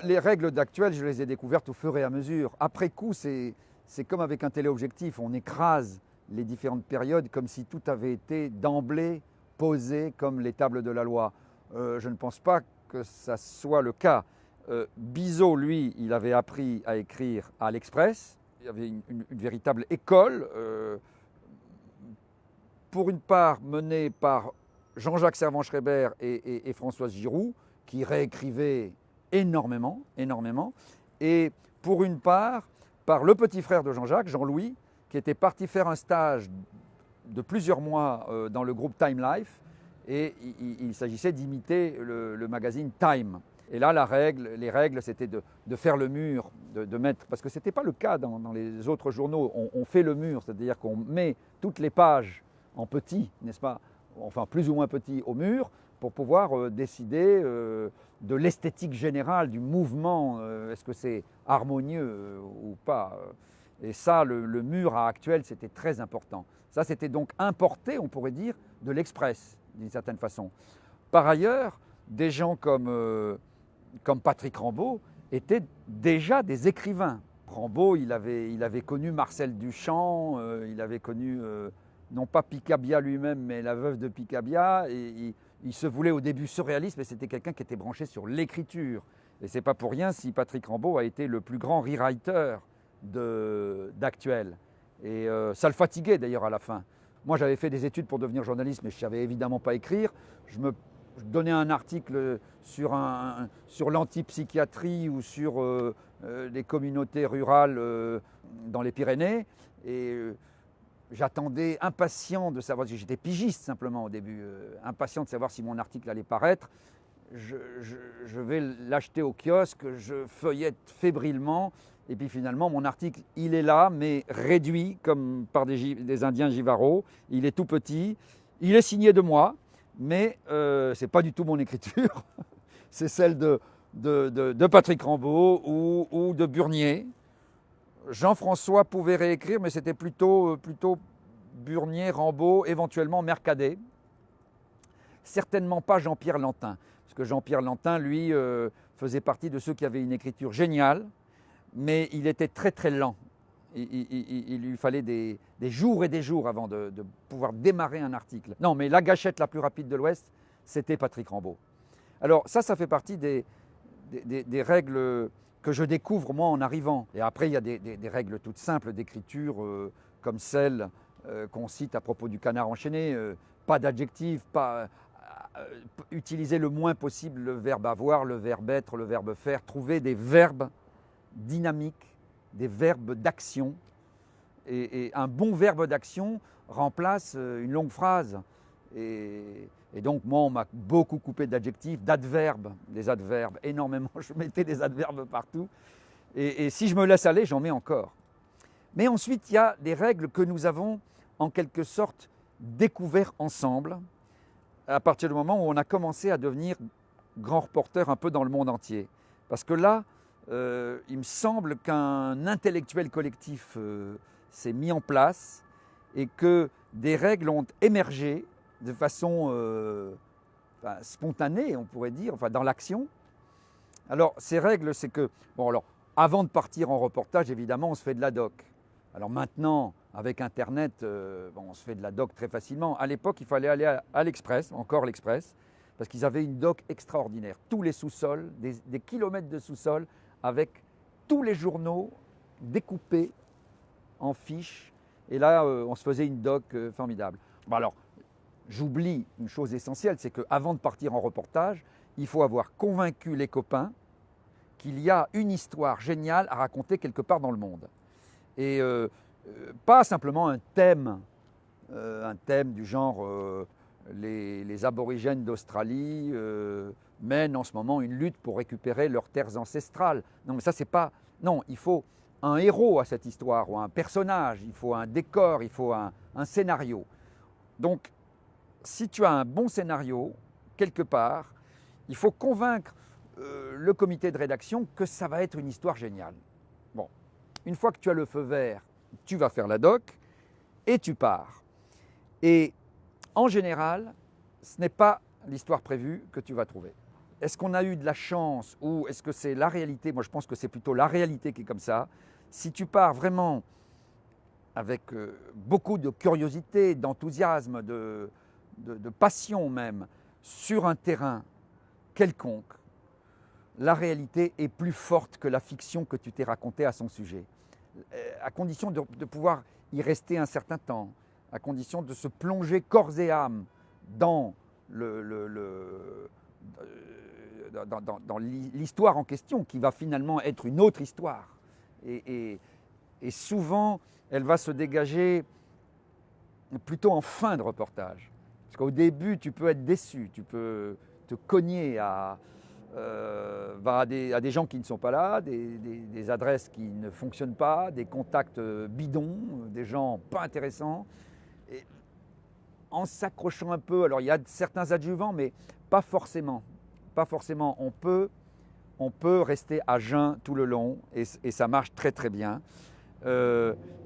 Les règles d'Actuel, je les ai découvertes au fur et à mesure. Après coup, c'est comme avec un téléobjectif, on écrase les différentes périodes comme si tout avait été d'emblée posé comme les tables de la loi. Je ne pense pas que ça soit le cas. Bizot, lui, il avait appris à écrire à l'Express. Il y avait une véritable école, pour une part menée par Jean-Jacques Servan-Schreiber et Françoise Giroud, qui réécrivaient énormément, énormément, et pour une part par le petit frère de Jean-Jacques, Jean-Louis, qui était parti faire un stage de plusieurs mois dans le groupe Time Life, et il s'agissait d'imiter le magazine Time. Et là, les règles, c'était de faire le mur, de mettre, parce que ce n'était pas le cas dans les autres journaux, on fait le mur, c'est-à-dire qu'on met toutes les pages en petit, n'est-ce pas, enfin plus ou moins petit au mur, pour pouvoir décider de l'esthétique générale, du mouvement, est-ce que c'est harmonieux ou pas. Et ça, le mur à Actuel, c'était très important. Ça, c'était donc importé, on pourrait dire, de l'Express, d'une certaine façon. Par ailleurs, des gens comme Patrick Rambaud étaient déjà des écrivains. Rambaud, il avait connu Marcel Duchamp, il avait connu, non pas Picabia lui-même, mais la veuve de Picabia, et il se voulait au début surréaliste, mais c'était quelqu'un qui était branché sur l'écriture. Et c'est pas pour rien si Patrick Rambaud a été le plus grand rewriter d'Actuel. Et ça le fatiguait d'ailleurs à la fin. Moi, j'avais fait des études pour devenir journaliste, mais je ne savais évidemment pas écrire. Je donnais un article sur l'antipsychiatrie ou sur les communautés rurales dans les Pyrénées. Et j'attendais impatient de savoir, j'étais pigiste simplement au début, impatient de savoir si mon article allait paraître. Je vais l'acheter au kiosque, je feuillette fébrilement, et puis finalement mon article, il est là, mais réduit comme par des Indiens Jivaros. Il est tout petit, il est signé de moi, mais ce n'est pas du tout mon écriture, c'est celle de Patrick Rambaud ou de Burnier. Jean-François pouvait réécrire, mais c'était plutôt Burnier, Rambaud, éventuellement Mercadet. Certainement pas Jean-Pierre Lantin, parce que Jean-Pierre Lantin, lui, faisait partie de ceux qui avaient une écriture géniale, mais il était très très lent. Il lui fallait des jours et des jours avant de pouvoir démarrer un article. Non, mais la gâchette la plus rapide de l'Ouest, c'était Patrick Rambaud. Alors ça fait partie des règles que je découvre moi en arrivant. Et après, il y a des règles toutes simples d'écriture, comme celles qu'on cite à propos du canard enchaîné. Pas d'adjectif, utiliser le moins possible le verbe avoir, le verbe être, le verbe faire, trouver des verbes dynamiques, des verbes d'action. Et un bon verbe d'action remplace une longue phrase. Et donc, moi, on m'a beaucoup coupé d'adjectifs, d'adverbes, des adverbes, énormément. Je mettais des adverbes partout. Et si je me laisse aller, j'en mets encore. Mais ensuite, il y a des règles que nous avons, en quelque sorte, découvertes ensemble, à partir du moment où on a commencé à devenir grand reporter un peu dans le monde entier. Parce que là, il me semble qu'un intellectuel collectif s'est mis en place et que des règles ont émergé de façon spontanée, on pourrait dire, enfin dans l'action. Alors, ces règles, c'est que, bon, alors, avant de partir en reportage, évidemment, on se fait de la doc. Alors maintenant, avec Internet, on se fait de la doc très facilement. À l'époque, il fallait aller à l'Express, encore l'Express, parce qu'ils avaient une doc extraordinaire. Tous les sous-sols, des kilomètres de sous-sols, avec tous les journaux découpés en fiches. Et là, on se faisait une doc formidable. Bon, alors, j'oublie une chose essentielle, c'est qu'avant de partir en reportage, il faut avoir convaincu les copains qu'il y a une histoire géniale à raconter quelque part dans le monde. Et pas simplement un thème du genre les aborigènes d'Australie mènent en ce moment une lutte pour récupérer leurs terres ancestrales. Non, mais ça, c'est pas... Non, il faut un héros à cette histoire, ou un personnage, il faut un décor, il faut un scénario. Donc, si tu as un bon scénario, quelque part, il faut convaincre le comité de rédaction que ça va être une histoire géniale. Bon, une fois que tu as le feu vert, tu vas faire la doc et tu pars. Et en général, ce n'est pas l'histoire prévue que tu vas trouver. est-ce qu'on a eu de la chance ou est-ce que c'est la réalité? Moi, je pense que c'est plutôt la réalité qui est comme ça. Si tu pars vraiment avec beaucoup de curiosité, d'enthousiasme, de passion même, sur un terrain quelconque, la réalité est plus forte que la fiction que tu t'es racontée à son sujet. À condition de pouvoir y rester un certain temps, à condition de se plonger corps et âme dans dans l'histoire en question, qui va finalement être une autre histoire. Et souvent, elle va se dégager plutôt en fin de reportage. Parce qu'au début, tu peux être déçu, tu peux te cogner à des gens qui ne sont pas là, des adresses qui ne fonctionnent pas, des contacts bidons, des gens pas intéressants. Et en s'accrochant un peu, alors il y a certains adjuvants, mais pas forcément. Pas forcément. On peut rester à jeun tout le long et ça marche très très bien.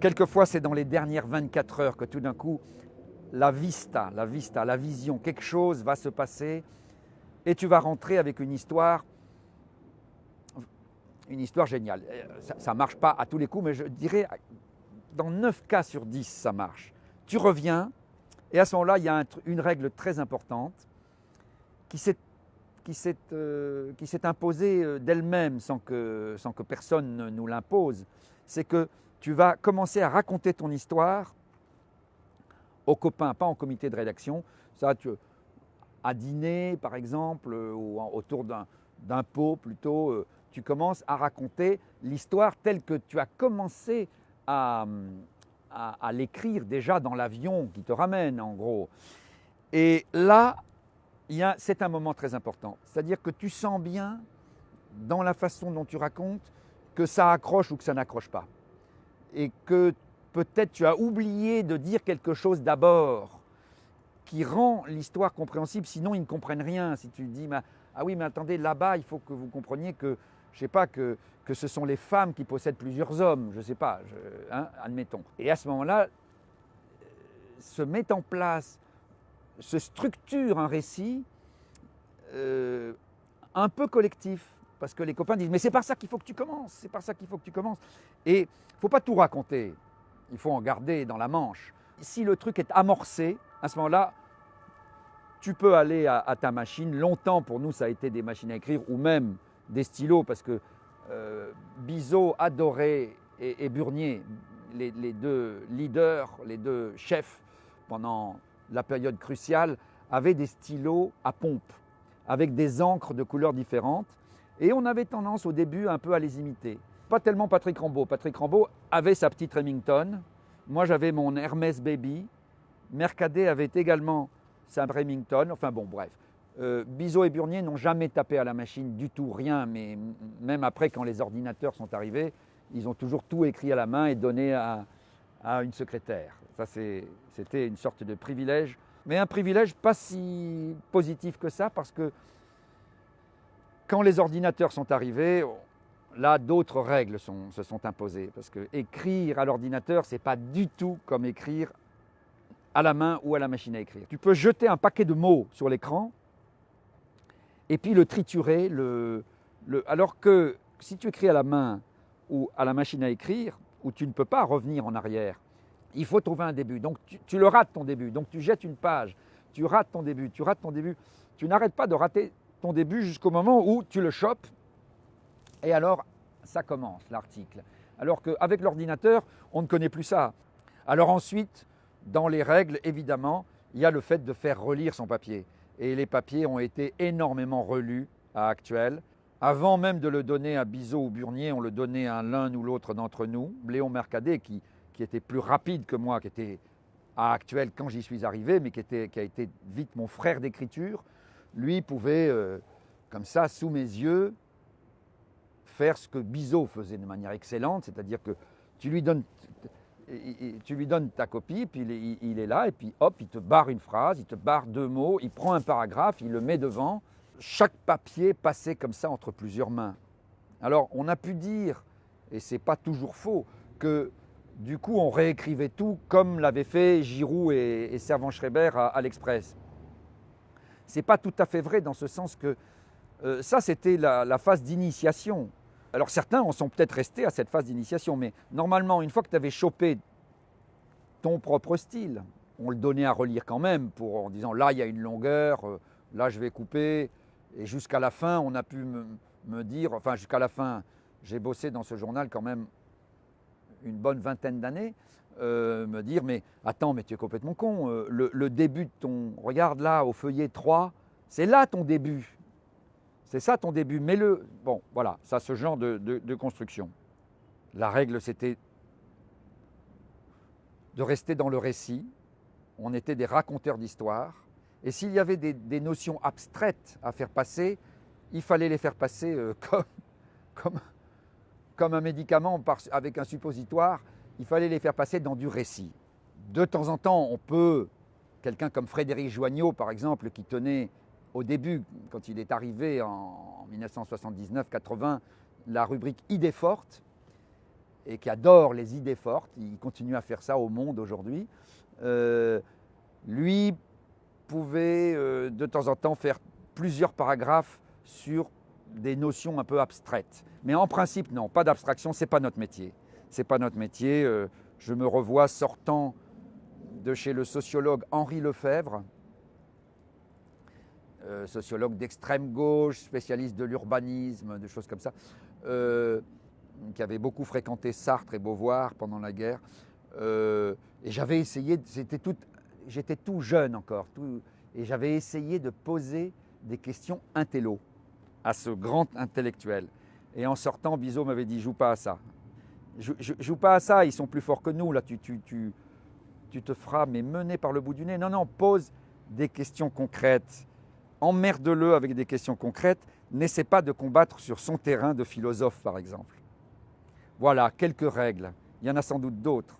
Quelquefois, c'est dans les dernières 24 heures que tout d'un coup, la vision, quelque chose va se passer et tu vas rentrer avec une histoire géniale. Ça ne marche pas à tous les coups, mais je dirais dans 9 cas sur 10, ça marche. Tu reviens et à ce moment-là, il y a une règle très importante qui s'est imposée d'elle-même sans que personne ne nous l'impose. C'est que tu vas commencer à raconter ton histoire aux copains, pas en comité de rédaction. Ça, à dîner, par exemple, ou autour d'un pot plutôt, tu commences à raconter l'histoire telle que tu as commencé à l'écrire déjà dans l'avion qui te ramène, en gros. Et là, c'est un moment très important. C'est-à-dire que tu sens bien, dans la façon dont tu racontes, que ça accroche ou que ça n'accroche pas. Et que peut-être tu as oublié de dire quelque chose d'abord qui rend l'histoire compréhensible, sinon ils ne comprennent rien. Si tu dis, ah oui, mais attendez, là-bas, il faut que vous compreniez que, je sais pas, que ce sont les femmes qui possèdent plusieurs hommes, je ne sais pas, admettons. Et à ce moment-là, se met en place, se structure un récit un peu collectif. Parce que les copains disent, mais c'est par ça qu'il faut que tu commences, c'est par ça qu'il faut que tu commences. Et il ne faut pas tout raconter, il faut en garder dans la manche. Si le truc est amorcé, à ce moment-là, tu peux aller à ta machine. Longtemps, pour nous, ça a été des machines à écrire ou même des stylos, parce que Bizot, Adoré et Burnier, les deux leaders, les deux chefs pendant la période cruciale, avaient des stylos à pompe, avec des encres de couleurs différentes. Et on avait tendance au début un peu à les imiter. Pas tellement Patrick Rambaud. Patrick Rambaud avait sa petite Remington. Moi, j'avais mon Hermès Baby. Mercadet avait également sa Remington. Enfin bon, bref. Bizot et Burnier n'ont jamais tapé à la machine du tout, rien. Mais même après, quand les ordinateurs sont arrivés, ils ont toujours tout écrit à la main et donné à une secrétaire. Ça, c'était une sorte de privilège. Mais un privilège pas si positif que ça, parce que quand les ordinateurs sont arrivés, là, d'autres règles se sont imposées. Parce que écrire à l'ordinateur, ce n'est pas du tout comme écrire à la main ou à la machine à écrire. Tu peux jeter un paquet de mots sur l'écran et puis le triturer. Alors que si tu écris à la main ou à la machine à écrire, où tu ne peux pas revenir en arrière, il faut trouver un début. Donc tu le rates ton début. Donc tu jettes une page, tu rates ton début, tu rates ton début. Tu n'arrêtes pas de rater ton début jusqu'au moment où tu le chopes et alors ça commence l'article. Alors qu'avec l'ordinateur, on ne connaît plus ça. Alors ensuite, dans les règles, évidemment, il y a le fait de faire relire son papier. Et les papiers ont été énormément relus à Actuel. Avant même de le donner à Bizot ou Burnier, on le donnait à l'un ou l'autre d'entre nous. Léon Mercadet, qui était plus rapide que moi, qui était à Actuel quand j'y suis arrivé, mais qui a été vite mon frère d'écriture, lui pouvait, comme ça, sous mes yeux, faire ce que Bizot faisait de manière excellente, c'est-à-dire que tu lui donnes ta copie, puis il est là, et puis hop, il te barre une phrase, il te barre 2 mots, il prend un paragraphe, il le met devant. Chaque papier passait comme ça entre plusieurs mains. Alors, on a pu dire, et ce n'est pas toujours faux, que du coup, on réécrivait tout comme l'avaient fait Giroud et Servan-Schreiber à l'Express. Ce n'est pas tout à fait vrai dans ce sens que Ça, c'était la phase d'initiation. Alors certains en sont peut-être restés à cette phase d'initiation, mais normalement, une fois que tu avais chopé ton propre style, on le donnait à relire quand même en disant là, il y a une longueur, là, je vais couper. Et jusqu'à la fin, on a pu me dire, enfin jusqu'à la fin, j'ai bossé dans ce journal quand même une bonne vingtaine d'années, me dire mais attends, mais tu es complètement con, le début de ton, regarde là au feuillet 3, c'est là ton début. C'est ça ton début, mets-le. Bon, voilà, ça, ce genre de construction. La règle, c'était de rester dans le récit. On était des raconteurs d'histoire. Et s'il y avait des notions abstraites à faire passer, il fallait les faire passer comme un médicament avec un suppositoire. Il fallait les faire passer dans du récit. De temps en temps, on peut, quelqu'un comme Frédéric Joignot, par exemple, qui tenait au début, quand il est arrivé en 1979-80, la rubrique Idées fortes, et qui adore les idées fortes, il continue à faire ça au Monde aujourd'hui, lui pouvait de temps en temps faire plusieurs paragraphes sur des notions un peu abstraites. Mais en principe, non, pas d'abstraction, ce n'est pas notre métier. C'est pas notre métier. Je me revois sortant de chez le sociologue Henri Lefebvre, sociologue d'extrême gauche, spécialiste de l'urbanisme, des choses comme ça, qui avait beaucoup fréquenté Sartre et Beauvoir pendant la guerre. Et j'avais essayé, j'étais tout jeune encore, et j'avais essayé de poser des questions intello à ce grand intellectuel. Et en sortant, Bizot m'avait dit, joue pas à ça. Joue pas à ça, ils sont plus forts que nous, là, tu te feras mais mener par le bout du nez. Non, non, pose des questions concrètes. Emmerde-le avec des questions concrètes. N'essaie pas de combattre sur son terrain de philosophe, par exemple. Voilà, quelques règles. Il y en a sans doute d'autres.